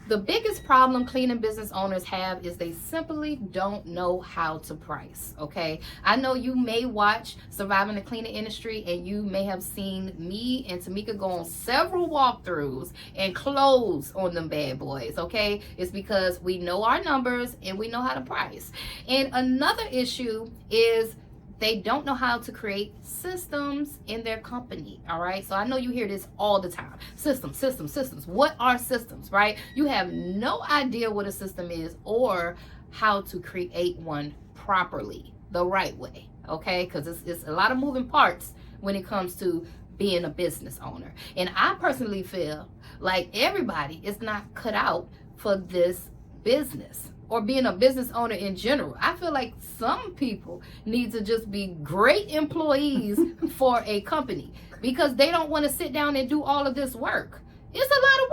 The biggest problem cleaning business owners have is they simply don't know how to price, okay? I know you may watch Surviving the Cleaning Industry and you may have seen me and Tamika go on several walkthroughs and close on them bad boys, okay? It's because we know our numbers and we know how to price. And another issue is they don't know how to create systems in their company, all right? So I know you hear this all the time. Systems. What are systems, right? You have no idea what a system is or how to create one properly, the right way, okay? Because it's a lot of moving parts when it comes to being a business owner. And I personally feel like everybody is not cut out for this business or being a business owner in general. I feel like some people need to just be great employees for a company because they don't want to sit down and do all of this work. It's a lot of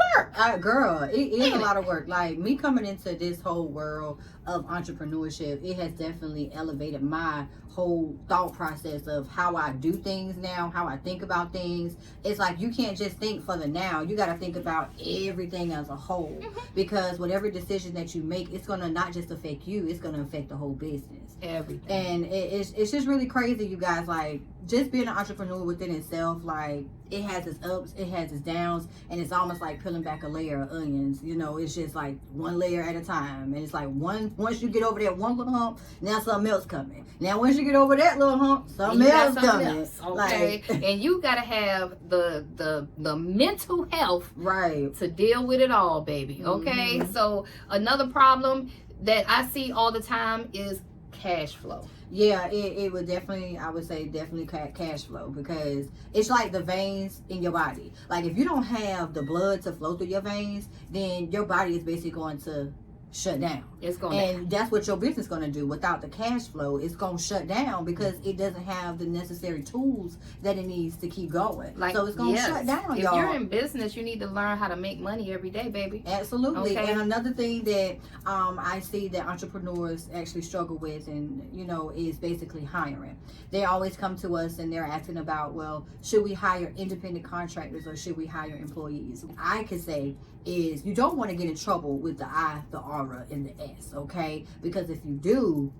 work. Girl, it is a lot of work. Like, me coming into this whole world of entrepreneurship, it has definitely elevated my whole thought process of how I do things now, how I think about things. It's like you can't just think for the now. You got to think about everything as a whole, because whatever decision that you make, it's going to not just affect you, it's going to affect the whole business. Everything. And it's just really crazy, you guys. Like, just being an entrepreneur within itself, like, it has its ups, it has its downs, and it's almost like peeling back a layer of onions. You know, it's just like one layer at a time. And it's like once you get over that one little hump, now something else coming. Now once you get over that little hump, something else coming. Okay. Like, and you gotta have the mental health right to deal with it all, baby. Okay. Mm-hmm. So another problem that I see all the time is cash flow. Yeah, it would definitely, I would say definitely cash flow, because it's like the veins in your body. Like, if you don't have the blood to flow through your veins, then your body is basically going to shut down. It's going and that's what your business is going to do. Without the cash flow, it's going to shut down because it doesn't have the necessary tools that it needs to keep going. Like, so it's going to shut down, if y'all. you're in business, you need to learn how to make money every day, baby. Absolutely. Okay. And another thing that I see that entrepreneurs actually struggle with, and is basically hiring. They always come to us and they're asking about, well, should we hire independent contractors or should we hire employees? I could say is you don't want to get in trouble with the I, the aura, and the S, okay? Because if you do,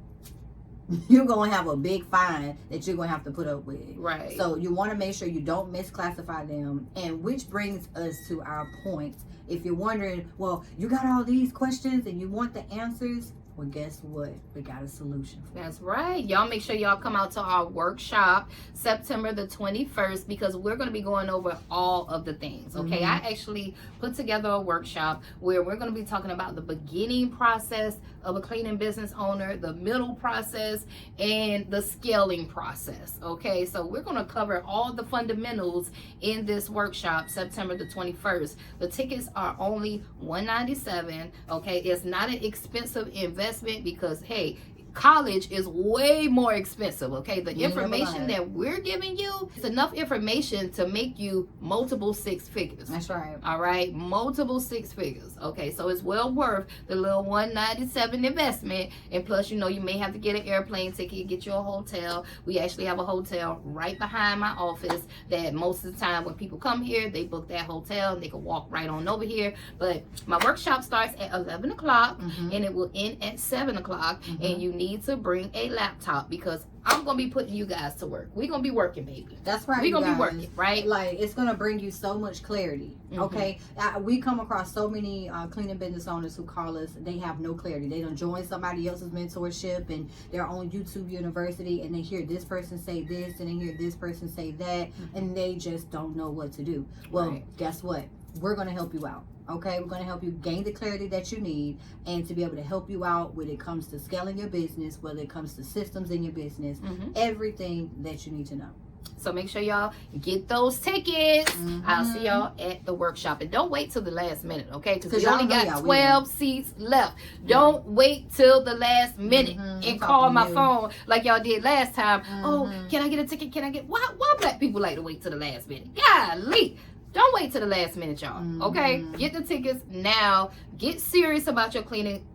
you're going to have a big fine that you're going to have to put up with. Right. So you want to make sure you don't misclassify them. And which brings us to our point. If you're wondering, well, you got all these questions and you want the answers, well, guess what? We got a solution for That's right. Y'all make sure y'all come out to our workshop September the 21st, because we're going to be going over all of the things. Okay. Mm-hmm. I actually put together a workshop where we're going to be talking about the beginning process of a cleaning business owner, the middle process, and the scaling process. Okay. So we're going to cover all the fundamentals in this workshop September the 21st. The tickets are only $197. Okay. It's not an expensive investment, because hey, college is way more expensive. Okay, the information that we're giving you is enough information to make you multiple six figures. That's right. All right, multiple six figures. Okay, so it's well worth the little $197 investment, and plus, you may have to get an airplane ticket, get you a hotel. We actually have a hotel right behind my office that most of the time when people come here, they book that hotel and they can walk right on over here. But my workshop starts at 11 o'clock and it will end at 7 o'clock, and you need to bring a laptop because I'm gonna be putting you guys to work. We're gonna be working, baby. That's right. We're gonna be working, right? Like, it's gonna bring you so much clarity. Okay, we come across so many cleaning business owners who call us. They have no clarity. They don't join somebody else's mentorship and their own YouTube university, and they hear this person say this and they hear this person say that, and they just don't know what to do. Well, guess what? We're gonna help you out. Okay, we're going to help you gain the clarity that you need, and to be able to help you out when it comes to scaling your business, whether it comes to systems in your business, everything that you need to know. So make sure y'all get those tickets. I'll see y'all at the workshop. And don't wait till the last minute, okay? Because we only got 12 seats left. Don't wait till the last minute and call my phone like y'all did last time. Oh, can I get a ticket? Can I get... Why black people like to wait till the last minute? Golly. Don't wait till the last minute, y'all. Okay? Get the tickets now. Get serious about your cleaning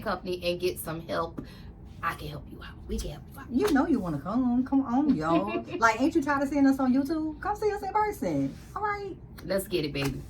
company and get some help. I can help you out. We can help you out. You know you want to come. Come on, y'all. Like, ain't you tired of seeing us on YouTube? Come see us in person. All right. Let's get it, baby.